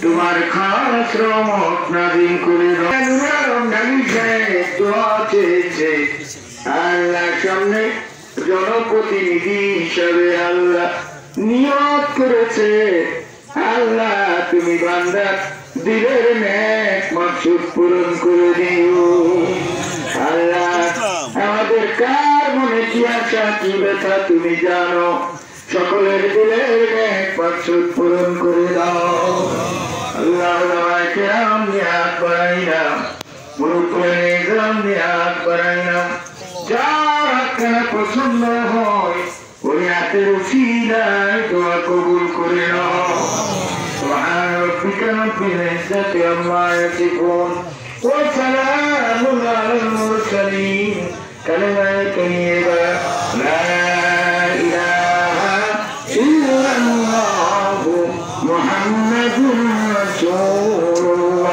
তোমার খাস রহমত নাযিল করে আল্লাহ সামনে জনপ্রতিনিধি হিসাবে আল্লাহ নিয়ত করেছে আল্লাহ তুমি বান্দার দিলের নেক মাকসুদ পূরণ করে দিও আল্লাহ আমাদের কার মনে কি আশা কি ব্যথা তুমি জানো সকলের দিলের নেক মাকসুদ পূরণ করে দাও আল্লাহ আমাকে নিয়াত বাড়াইনা মুরুব্বি গ্রাম নিয়াত বাড়াইনা যার হাতখানা পছন্দ হয় ওই হাতের উসিলায় দোয়া কবুল করে নাও سبحان ربك رب العزة عما يصفون وسلام على المرسلين كلمة طيبة لا إله إلا الله محمد رسول الله